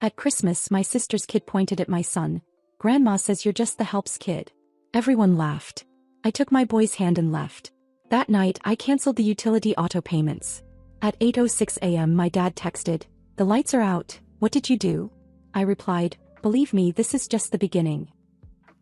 At Christmas, my sister's kid pointed at my son. "Grandma says you're just the helps kid." Everyone laughed. I took my boy's hand and left. That night, I canceled the utility auto payments. At 8:06 a.m. my dad texted, "The lights are out, what did you do?" I replied, "Believe me, this is just the beginning."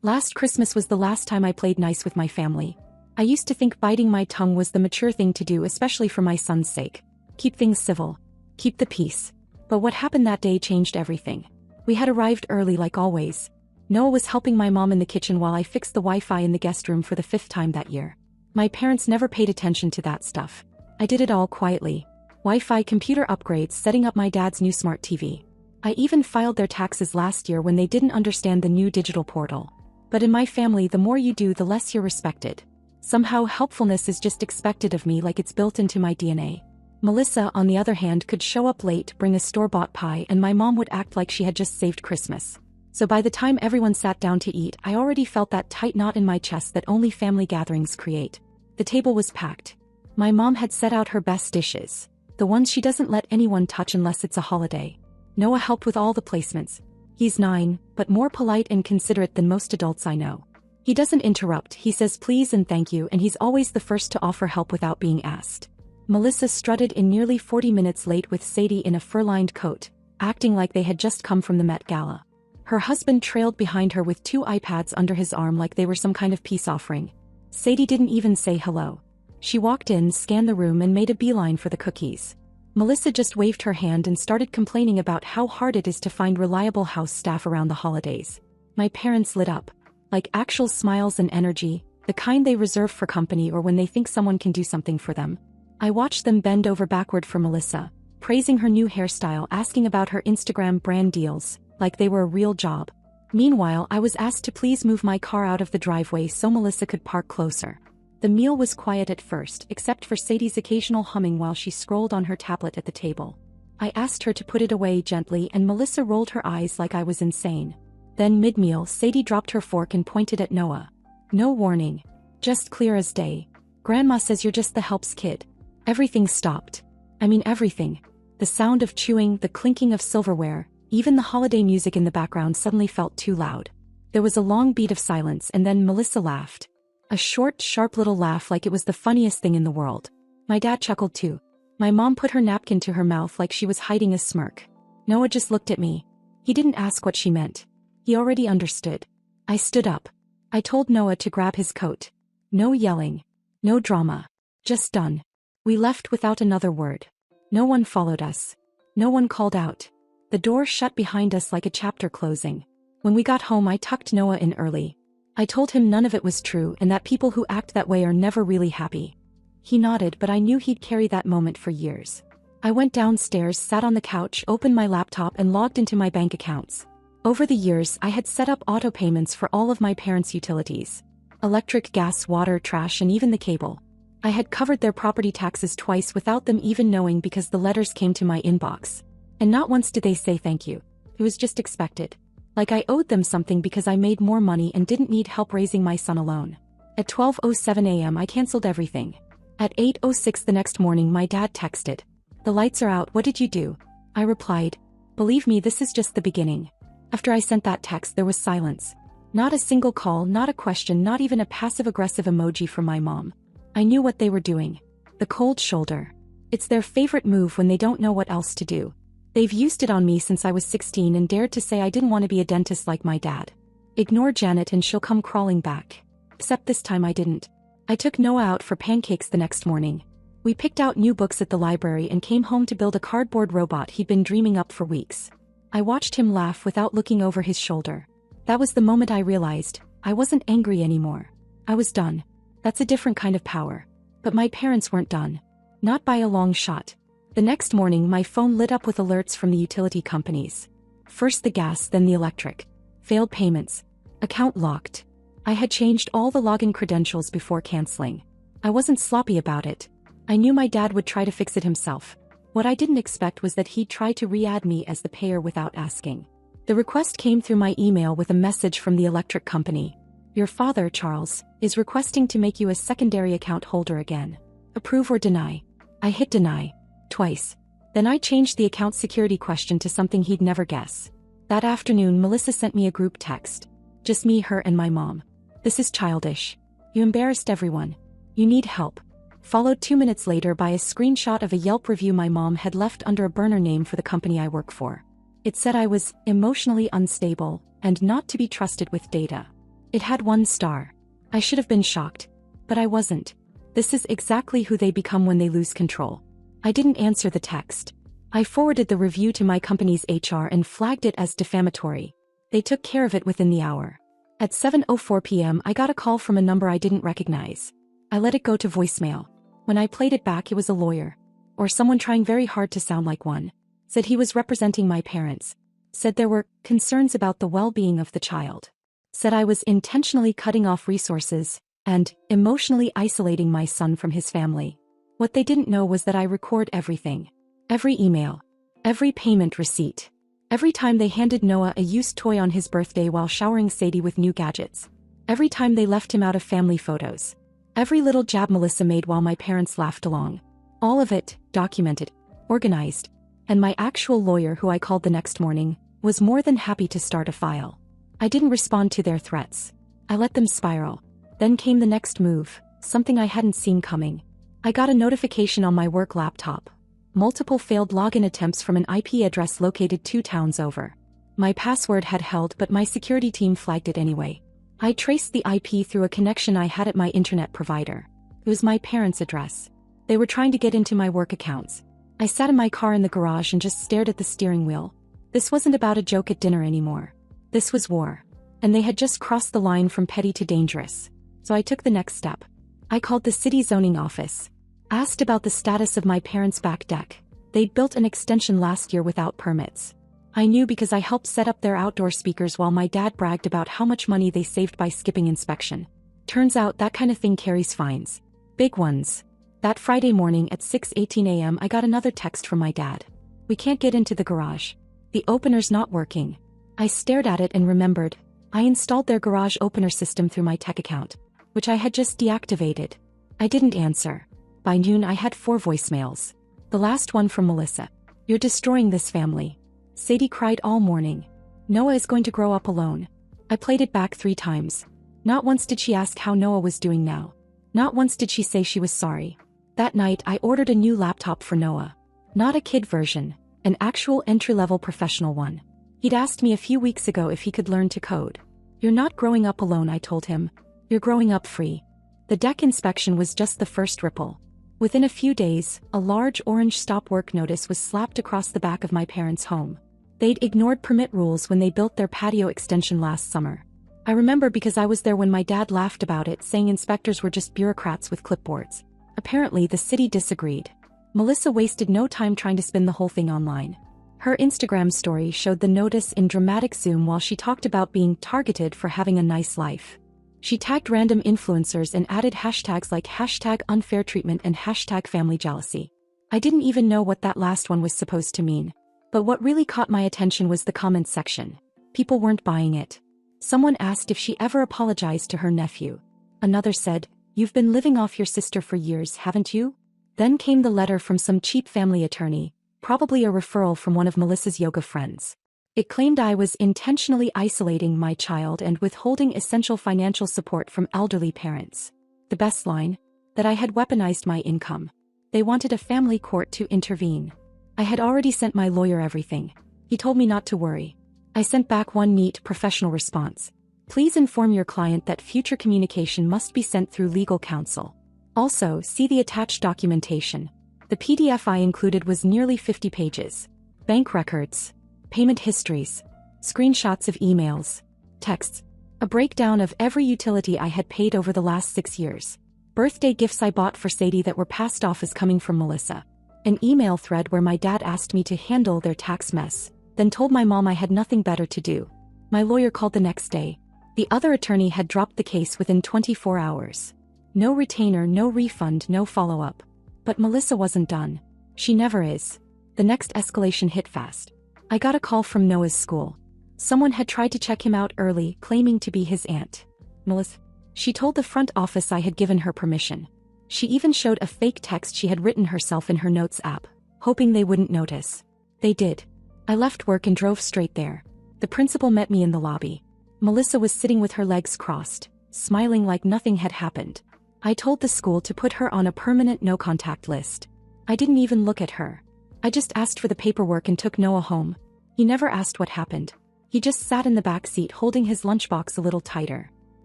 Last Christmas was the last time I played nice with my family. I used to think biting my tongue was the mature thing to do, especially for my son's sake. Keep things civil. Keep the peace. But what happened that day changed everything. We had arrived early like always. Noah was helping my mom in the kitchen while I fixed the Wi-Fi in the guest room for the 5th time that year. My parents never paid attention to that stuff. I did it all quietly. Wi-Fi, computer upgrades, setting up my dad's new smart TV. I even filed their taxes last year when they didn't understand the new digital portal. But in my family, the more you do, the less you're respected. Somehow helpfulness is just expected of me, like it's built into my DNA. Melissa, on the other hand, could show up late, bring a store-bought pie, and my mom would act like she had just saved Christmas. So by the time everyone sat down to eat, I already felt that tight knot in my chest that only family gatherings create. The table was packed. My mom had set out her best dishes, the ones she doesn't let anyone touch unless it's a holiday. Noah helped with all the placements. He's 9, but more polite and considerate than most adults I know. He doesn't interrupt, he says please and thank you, and he's always the first to offer help without being asked. Melissa strutted in nearly 40 minutes late with Sadie in a fur-lined coat, acting like they had just come from the Met Gala. Her husband trailed behind her with 2 iPads under his arm like they were some kind of peace offering. Sadie didn't even say hello. She walked in, scanned the room, and made a beeline for the cookies. Melissa just waved her hand and started complaining about how hard it is to find reliable house staff around the holidays. My parents lit up. Like actual smiles and energy, the kind they reserve for company or when they think someone can do something for them. I watched them bend over backward for Melissa, praising her new hairstyle, asking about her Instagram brand deals, like they were a real job. Meanwhile, I was asked to please move my car out of the driveway so Melissa could park closer. The meal was quiet at first, except for Sadie's occasional humming while she scrolled on her tablet at the table. I asked her to put it away gently, and Melissa rolled her eyes like I was insane. Then mid-meal, Sadie dropped her fork and pointed at Noah. No warning. Just clear as day. "Grandma says you're just the helps kid." Everything stopped. I mean everything. The sound of chewing, the clinking of silverware, even the holiday music in the background suddenly felt too loud. There was a long beat of silence, and then Melissa laughed. A short, sharp little laugh like it was the funniest thing in the world. My dad chuckled too. My mom put her napkin to her mouth like she was hiding a smirk. Noah just looked at me. He didn't ask what she meant. He already understood. I stood up. I told Noah to grab his coat. No yelling. No drama. Just done. We left without another word. No one followed us. No one called out. The door shut behind us like a chapter closing. When we got home, I tucked Noah in early. I told him none of it was true and that people who act that way are never really happy. He nodded, but I knew he'd carry that moment for years. I went downstairs, sat on the couch, opened my laptop, and logged into my bank accounts. Over the years, I had set up auto payments for all of my parents' utilities. Electric, gas, water, trash, and even the cable. I had covered their property taxes twice without them even knowing because the letters came to my inbox. And not once did they say thank you. It was just expected. Like I owed them something because I made more money and didn't need help raising my son alone. At 12:07 a.m. I canceled everything. At 8:06 the next morning my dad texted. "The lights are out, what did you do?" I replied, "Believe me, this is just the beginning." After I sent that text there was silence. Not a single call, not a question, not even a passive-aggressive emoji from my mom. I knew what they were doing. The cold shoulder. It's their favorite move when they don't know what else to do. They've used it on me since I was 16 and dared to say I didn't want to be a dentist like my dad. Ignore Janet and she'll come crawling back. Except this time I didn't. I took Noah out for pancakes the next morning. We picked out new books at the library and came home to build a cardboard robot he'd been dreaming up for weeks. I watched him laugh without looking over his shoulder. That was the moment I realized I wasn't angry anymore. I was done. That's a different kind of power. But my parents weren't done. Not by a long shot. The next morning my phone lit up with alerts from the utility companies. First the gas, then the electric. Failed payments. Account locked. I had changed all the login credentials before canceling. I wasn't sloppy about it. I knew my dad would try to fix it himself. What I didn't expect was that he'd try to re-add me as the payer without asking. The request came through my email with a message from the electric company. "Your father, Charles, is requesting to make you a secondary account holder again. Approve or deny." I hit deny. Twice. Then I changed the account security question to something he'd never guess. That afternoon, Melissa sent me a group text. Just me, her, and my mom. This is childish. You embarrassed everyone. You need help. Followed 2 minutes later by a screenshot of a Yelp review my mom had left under a burner name for the company I work for. It said I was emotionally unstable and not to be trusted with data. It had 1 star. I should have been shocked. But I wasn't. This is exactly who they become when they lose control. I didn't answer the text. I forwarded the review to my company's HR and flagged it as defamatory. They took care of it within the hour. At 7:04 p.m. I got a call from a number I didn't recognize. I let it go to voicemail. When I played it back, it was a lawyer. Or someone trying very hard to sound like one. Said he was representing my parents. Said there were concerns about the well-being of the child. Said I was intentionally cutting off resources and emotionally isolating my son from his family. What they didn't know was that I record everything. Every email. Every payment receipt. Every time they handed Noah a used toy on his birthday while showering Sadie with new gadgets. Every time they left him out of family photos. Every little jab Melissa made while my parents laughed along. All of it, documented, organized. And my actual lawyer, who I called the next morning, was more than happy to start a file. I didn't respond to their threats. I let them spiral. Then came the next move, something I hadn't seen coming. I got a notification on my work laptop. Multiple failed login attempts from an IP address located 2 towns over. My password had held, but my security team flagged it anyway. I traced the IP through a connection I had at my internet provider. It was my parents' address. They were trying to get into my work accounts. I sat in my car in the garage and just stared at the steering wheel. This wasn't about a joke at dinner anymore. This was war. And they had just crossed the line from petty to dangerous. So I took the next step. I called the city zoning office. Asked about the status of my parents' back deck. They'd built an extension last year without permits. I knew because I helped set up their outdoor speakers while my dad bragged about how much money they saved by skipping inspection. Turns out that kind of thing carries fines. Big ones. That Friday morning at 6:18 a.m. I got another text from my dad. We can't get into the garage. The opener's not working. I stared at it and remembered. I installed their garage opener system through my tech account, which I had just deactivated. I didn't answer. By noon I had 4 voicemails. The last one from Melissa. You're destroying this family. Sadie cried all morning. Noah is going to grow up alone. I played it back 3 times. Not once did she ask how Noah was doing now. Not once did she say she was sorry. That night I ordered a new laptop for Noah. Not a kid version, an actual entry-level professional one. He'd asked me a few weeks ago if he could learn to code. You're not growing up alone, I told him. You're growing up free. The deck inspection was just the first ripple. Within a few days, a large orange stop work notice was slapped across the back of my parents' home. They'd ignored permit rules when they built their patio extension last summer. I remember because I was there when my dad laughed about it, saying inspectors were just bureaucrats with clipboards. Apparently the city disagreed. Melissa wasted no time trying to spin the whole thing online. Her Instagram story showed the notice in dramatic zoom while she talked about being targeted for having a nice life. She tagged random influencers and added hashtags like #unfairtreatment and #familyjealousy. I didn't even know what that last one was supposed to mean. But what really caught my attention was the comments section. People weren't buying it. Someone asked if she ever apologized to her nephew. Another said, "You've been living off your sister for years, haven't you?" Then came the letter from some cheap family attorney, probably a referral from one of Melissa's yoga friends. It claimed I was intentionally isolating my child and withholding essential financial support from elderly parents. The best line? That I had weaponized my income. They wanted a family court to intervene. I had already sent my lawyer everything. He told me not to worry. I sent back one neat, professional response. Please inform your client that future communication must be sent through legal counsel. Also, see the attached documentation. The PDF I included was nearly 50 pages. Bank records, payment histories, screenshots of emails, texts, a breakdown of every utility I had paid over the last 6 years. Birthday gifts I bought for Sadie that were passed off as coming from Melissa. An email thread where my dad asked me to handle their tax mess, then told my mom I had nothing better to do. My lawyer called the next day. The other attorney had dropped the case within 24 hours. No retainer, no refund, no follow-up. But Melissa wasn't done. She never is. The next escalation hit fast. I got a call from Noah's school. Someone had tried to check him out early, claiming to be his aunt. Melissa. She told the front office I had given her permission. She even showed a fake text she had written herself in her notes app. hoping they wouldn't notice. They did. I left work and drove straight there. The principal met me in the lobby. Melissa was sitting with her legs crossed, smiling like nothing had happened. I told the school to put her on a permanent no-contact list. I didn't even look at her. I just asked for the paperwork and took Noah home. He never asked what happened. He just sat in the back seat holding his lunchbox a little tighter.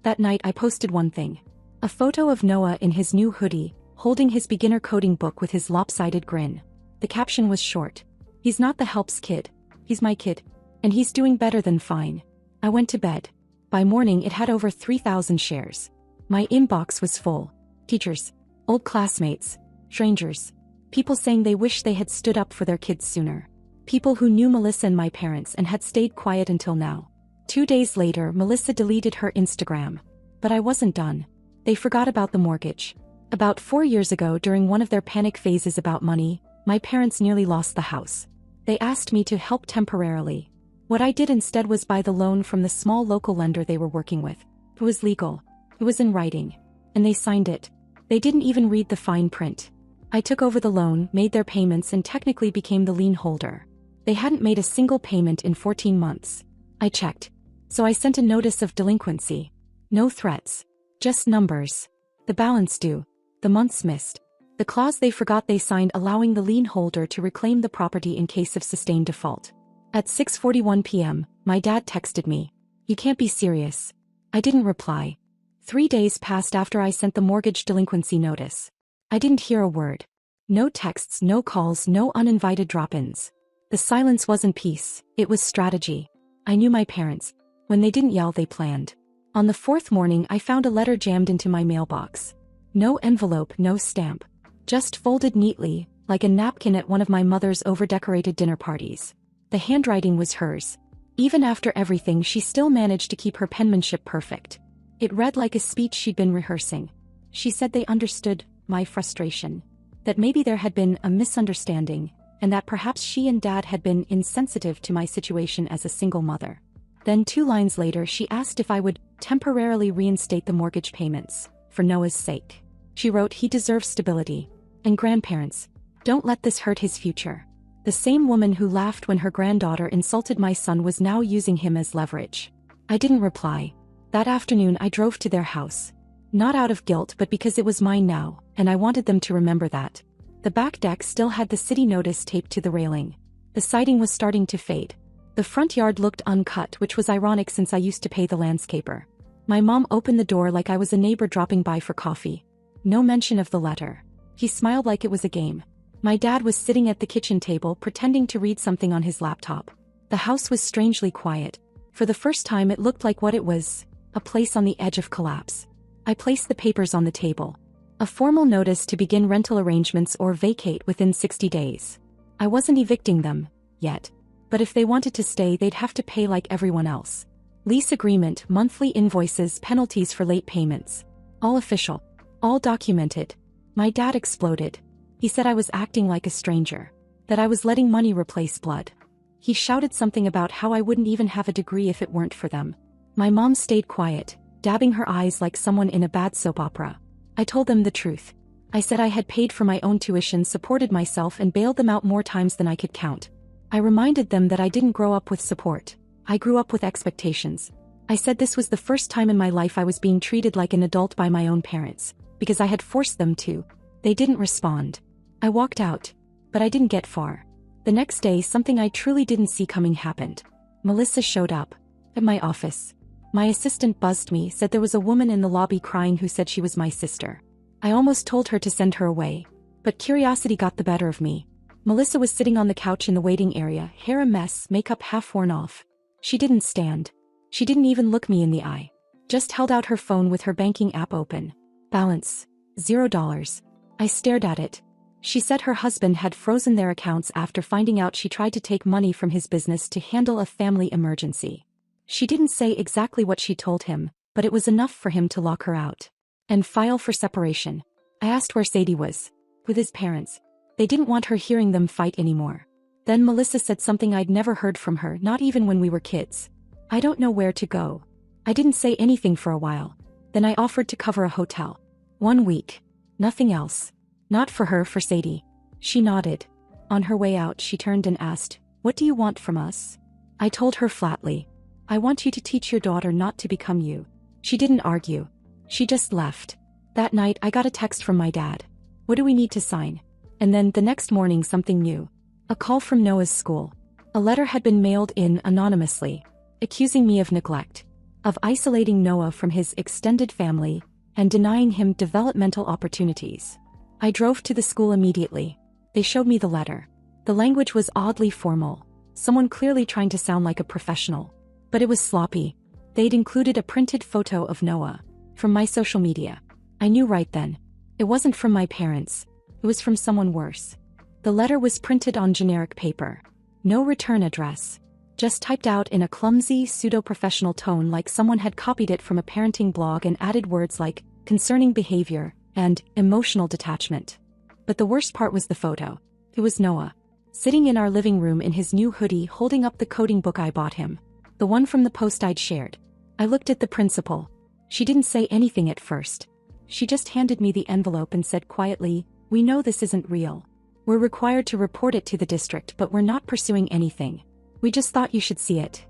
That night I posted one thing. A photo of Noah in his new hoodie, holding his beginner coding book with his lopsided grin. The caption was short. He's not the helps kid. He's my kid. And he's doing better than fine. I went to bed. By morning it had over 3,000 shares. My inbox was full. Teachers, old classmates, strangers. People saying they wish they had stood up for their kids sooner. People who knew Melissa and my parents and had stayed quiet until now. 2 days later, Melissa deleted her Instagram. But I wasn't done. They forgot about the mortgage. About 4 years ago, during one of their panic phases about money, my parents nearly lost the house. They asked me to help temporarily. What I did instead was buy the loan from the small local lender they were working with. It was legal. It was in writing. And they signed it. They didn't even read the fine print. I took over the loan, made their payments, and technically became the lien holder. They hadn't made a single payment in 14 months. I checked. So I sent a notice of delinquency. No threats. Just numbers. The balance due. The months missed. The clause they forgot they signed allowing the lien holder to reclaim the property in case of sustained default. At 6:41 p.m., my dad texted me. "You can't be serious." I didn't reply. 3 days passed after I sent the mortgage delinquency notice. I didn't hear a word. No texts, no calls, no uninvited drop-ins. The silence wasn't peace, it was strategy. I knew my parents. When they didn't yell, they planned. On the 4th morning, I found a letter jammed into my mailbox. No envelope, no stamp. Just folded neatly, like a napkin at one of my mother's over-decorated dinner parties. The handwriting was hers. Even after everything, she still managed to keep her penmanship perfect. It read like a speech she'd been rehearsing. She said they understood my frustration. That maybe there had been a misunderstanding, and that perhaps she and Dad had been insensitive to my situation as a single mother. Then 2 lines later, she asked if I would temporarily reinstate the mortgage payments, for Noah's sake. She wrote, "He deserves stability. And grandparents, don't let this hurt his future." The same woman who laughed when her granddaughter insulted my son was now using him as leverage. I didn't reply. That afternoon I drove to their house. Not out of guilt, but because it was mine now, and I wanted them to remember that. The back deck still had the city notice taped to the railing. The siding was starting to fade. The front yard looked uncut, which was ironic since I used to pay the landscaper. My mom opened the door like I was a neighbor dropping by for coffee. No mention of the letter. He smiled like it was a game. My dad was sitting at the kitchen table pretending to read something on his laptop. The house was strangely quiet. For the first time it looked like what it was, a place on the edge of collapse. I placed the papers on the table. A formal notice to begin rental arrangements or vacate within 60 days. I wasn't evicting them, yet. But if they wanted to stay, they'd have to pay like everyone else. Lease agreement, monthly invoices, penalties for late payments. All official. All documented. My dad exploded. He said I was acting like a stranger. That I was letting money replace blood. He shouted something about how I wouldn't even have a degree if it weren't for them. My mom stayed quiet, dabbing her eyes like someone in a bad soap opera. I told them the truth. I said I had paid for my own tuition, supported myself, and bailed them out more times than I could count. I reminded them that I didn't grow up with support. I grew up with expectations. I said this was the first time in my life I was being treated like an adult by my own parents, because I had forced them to. They didn't respond. I walked out, but I didn't get far. The next day, something I truly didn't see coming happened. Melissa showed up at my office. My assistant buzzed me, said there was a woman in the lobby crying who said she was my sister. I almost told her to send her away, but curiosity got the better of me. Melissa was sitting on the couch in the waiting area, hair a mess, makeup half worn off. She didn't stand. She didn't even look me in the eye. Just held out her phone with her banking app open. Balance, $0. I stared at it. She said her husband had frozen their accounts after finding out she tried to take money from his business to handle a family emergency. She didn't say exactly what she told him, but it was enough for him to lock her out and file for separation. I asked where Sadie was. With his parents. They didn't want her hearing them fight anymore. Then Melissa said something I'd never heard from her, not even when we were kids. I don't know where to go. I didn't say anything for a while. Then I offered to cover a hotel. 1 week. Nothing else. Not for her, for Sadie. She nodded. On her way out, she turned and asked, "What do you want from us?" I told her flatly, "I want you to teach your daughter not to become you." She didn't argue. She just left. That night, I got a text from my dad. "What do we need to sign?" And then, the next morning, something new. A call from Noah's school. A letter had been mailed in anonymously, accusing me of neglect, of isolating Noah from his extended family, and denying him developmental opportunities. I drove to the school immediately. They showed me the letter. The language was oddly formal, someone clearly trying to sound like a professional. But it was sloppy. They'd included a printed photo of Noah from my social media. I knew right then. It wasn't from my parents. It was from someone worse. The letter was printed on generic paper. No return address. Just typed out in a clumsy, pseudo-professional tone like someone had copied it from a parenting blog and added words like concerning behavior and emotional detachment. But the worst part was the photo. It was Noah, sitting in our living room in his new hoodie holding up the coding book I bought him. The one from the post I'd shared. I looked at the principal. She didn't say anything at first. She just handed me the envelope and said quietly, "We know this isn't real. We're required to report it to the district, but we're not pursuing anything. We just thought you should see it."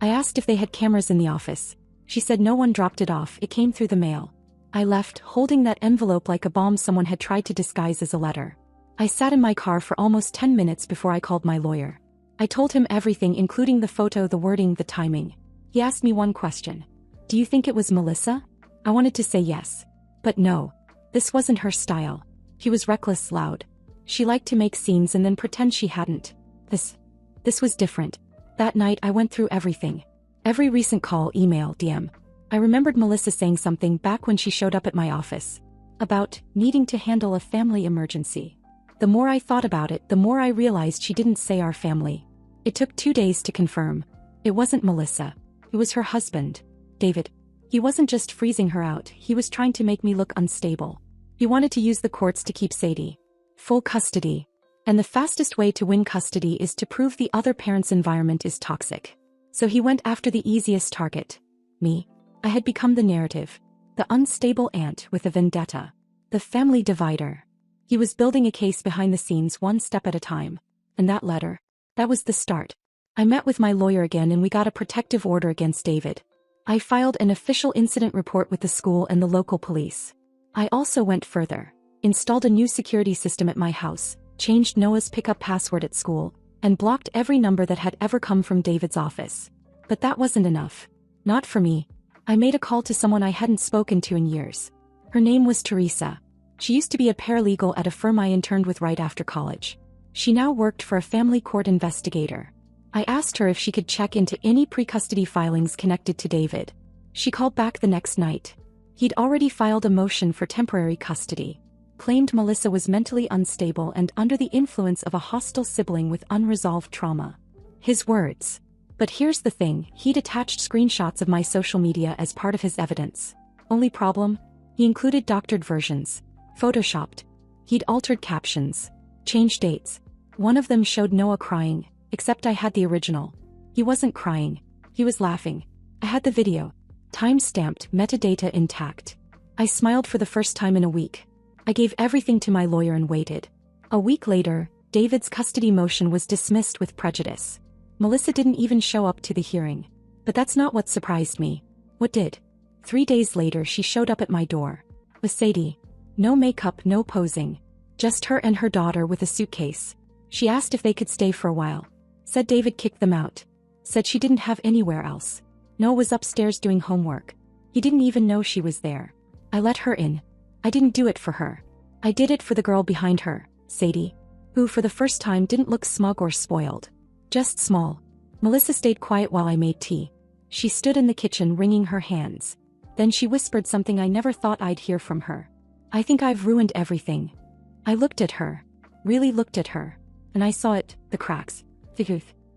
I asked if they had cameras in the office. She said no one dropped it off, it came through the mail. I left, holding that envelope like a bomb someone had tried to disguise as a letter. I sat in my car for almost 10 minutes before I called my lawyer. I told him everything, including the photo, the wording, the timing. He asked me one question. "Do you think it was Melissa?" I wanted to say yes. But no. This wasn't her style. He was reckless, loud. She liked to make scenes and then pretend she hadn't. This was different. That night I went through everything. Every recent call, email, DM. I remembered Melissa saying something back when she showed up at my office. About needing to handle a family emergency. The more I thought about it, the more I realized she didn't say our family. It took 2 days to confirm. It wasn't Melissa. It was her husband, David. He wasn't just freezing her out, he was trying to make me look unstable. He wanted to use the courts to keep Sadie. Full custody. And the fastest way to win custody is to prove the other parent's environment is toxic. So he went after the easiest target. Me. I had become the narrative. The unstable aunt with a vendetta. The family divider. He was building a case behind the scenes, one step at a time. And that letter. That was the start. I met with my lawyer again and we got a protective order against David. I filed an official incident report with the school and the local police. I also went further. Installed a new security system at my house, changed Noah's pickup password at school, and blocked every number that had ever come from David's office. But that wasn't enough. Not for me. I made a call to someone I hadn't spoken to in years. Her name was Teresa. She used to be a paralegal at a firm I interned with right after college. She now worked for a family court investigator. I asked her if she could check into any pre-custody filings connected to David. She called back the next night. He'd already filed a motion for temporary custody. Claimed Melissa was mentally unstable and under the influence of a hostile sibling with unresolved trauma. His words. But here's the thing, he'd attached screenshots of my social media as part of his evidence. Only problem? He included doctored versions. Photoshopped. He'd altered captions. Changed dates. One of them showed Noah crying, except I had the original. He wasn't crying. He was laughing. I had the video. Time-stamped, metadata intact. I smiled for the first time in a week. I gave everything to my lawyer and waited. A week later, David's custody motion was dismissed with prejudice. Melissa didn't even show up to the hearing. But that's not what surprised me. What did? 3 days later she showed up at my door. With Sadie. No makeup, no posing. Just her and her daughter with a suitcase. She asked if they could stay for a while. Said David kicked them out. Said she didn't have anywhere else. Noah was upstairs doing homework. He didn't even know she was there. I let her in. I didn't do it for her. I did it for the girl behind her, Sadie. Who for the first time didn't look smug or spoiled. Just small. Melissa stayed quiet while I made tea. She stood in the kitchen wringing her hands. Then she whispered something I never thought I'd hear from her. "I think I've ruined everything." I looked at her. Really looked at her. And I saw it, the cracks.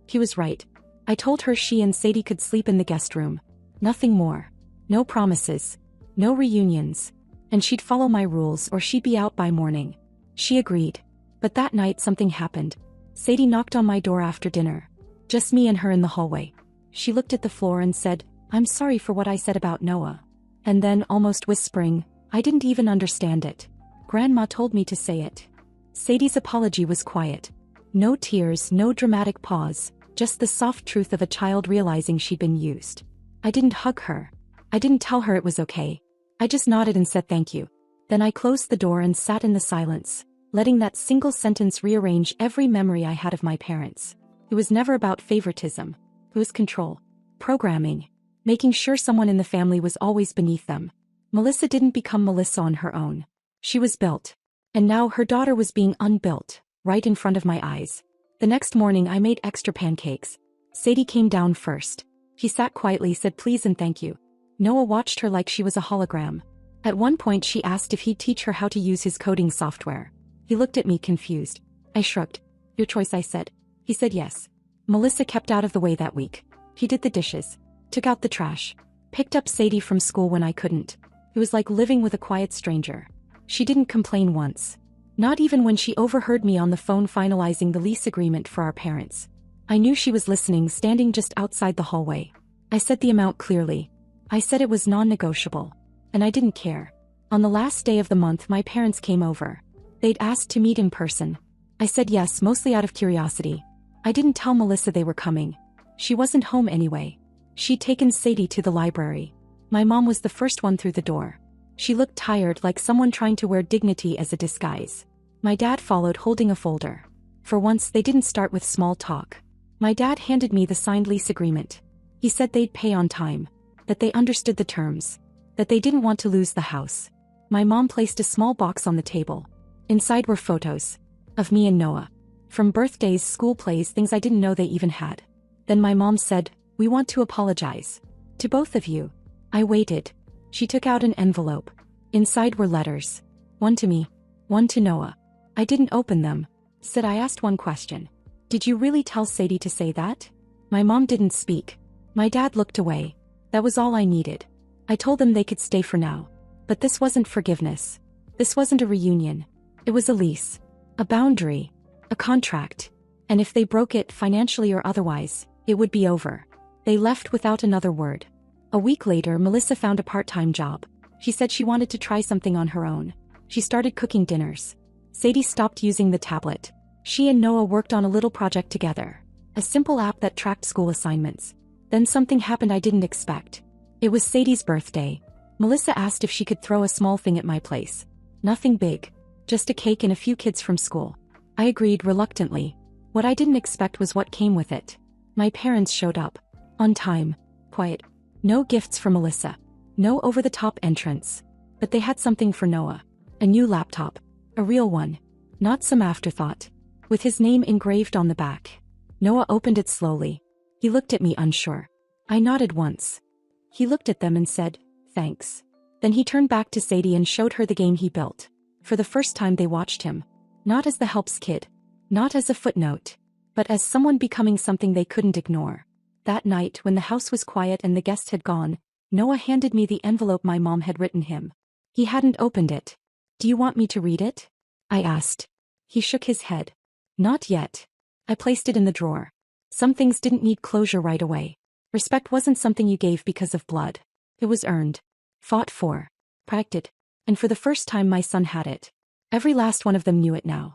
He was right. I told her she and Sadie could sleep in the guest room. Nothing more. No promises. No reunions. And she'd follow my rules or she'd be out by morning. She agreed. But that night something happened. Sadie knocked on my door after dinner. Just me and her in the hallway. She looked at the floor and said, "I'm sorry for what I said about Noah." And then, almost whispering, I didn't even understand it. "Grandma told me to say it." Sadie's apology was quiet. No tears, no dramatic pause, just the soft truth of a child realizing she'd been used. I didn't hug her. I didn't tell her it was okay. I just nodded and said thank you. Then I closed the door and sat in the silence, letting that single sentence rearrange every memory I had of my parents. It was never about favoritism. It was control. Programming. Making sure someone in the family was always beneath them. Melissa didn't become Melissa on her own. She was built. And now her daughter was being unbuilt, right in front of my eyes. The next morning I made extra pancakes. Sadie came down first. She sat quietly, said please and thank you. Noah watched her like she was a hologram. At one point she asked if he'd teach her how to use his coding software. He looked at me confused. I shrugged. Your choice, I said. He said yes. Melissa kept out of the way that week. He did the dishes, took out the trash, picked up Sadie from school when I couldn't. It was like living with a quiet stranger. She didn't complain once. Not even when she overheard me on the phone finalizing the lease agreement for our parents. I knew she was listening, standing just outside the hallway. I said the amount clearly. I said it was non-negotiable. And I didn't care. On the last day of the month my parents came over. They'd asked to meet in person. I said yes, mostly out of curiosity. I didn't tell Melissa they were coming. She wasn't home anyway. She'd taken Sadie to the library. My mom was the first one through the door. She looked tired, like someone trying to wear dignity as a disguise. My dad followed holding a folder. For once they didn't start with small talk. My dad handed me the signed lease agreement. He said they'd pay on time. That they understood the terms. That they didn't want to lose the house. My mom placed a small box on the table. Inside were photos. Of me and Noah. From birthdays, school plays, things I didn't know they even had. Then my mom said, we want to apologize. To both of you. I waited. She took out an envelope. Inside were letters. One to me. One to Noah. I didn't open them. Said I asked one question. Did you really tell Sadie to say that? My mom didn't speak. My dad looked away. That was all I needed. I told them they could stay for now. But this wasn't forgiveness. This wasn't a reunion. It was a lease. A boundary. A contract. And if they broke it, financially or otherwise, it would be over. They left without another word. A week later, Melissa found a part-time job. She said she wanted to try something on her own. She started cooking dinners. Sadie stopped using the tablet. She and Noah worked on a little project together. A simple app that tracked school assignments. Then something happened I didn't expect. It was Sadie's birthday. Melissa asked if she could throw a small thing at my place. Nothing big. Just a cake and a few kids from school. I agreed reluctantly. What I didn't expect was what came with it. My parents showed up. On time. Quiet. No gifts for Melissa. No over-the-top entrance. But they had something for Noah. A new laptop. A real one. Not some afterthought. With his name engraved on the back. Noah opened it slowly. He looked at me unsure. I nodded once. He looked at them and said, thanks. Then he turned back to Sadie and showed her the game he built. For the first time they watched him. Not as the helps kid. Not as a footnote. But as someone becoming something they couldn't ignore. That night, when the house was quiet and the guests had gone, Noah handed me the envelope my mom had written him. He hadn't opened it. Do you want me to read it? I asked. He shook his head. Not yet. I placed it in the drawer. Some things didn't need closure right away. Respect wasn't something you gave because of blood. It was earned. Fought for. Practiced. And for the first time my son had it. Every last one of them knew it now.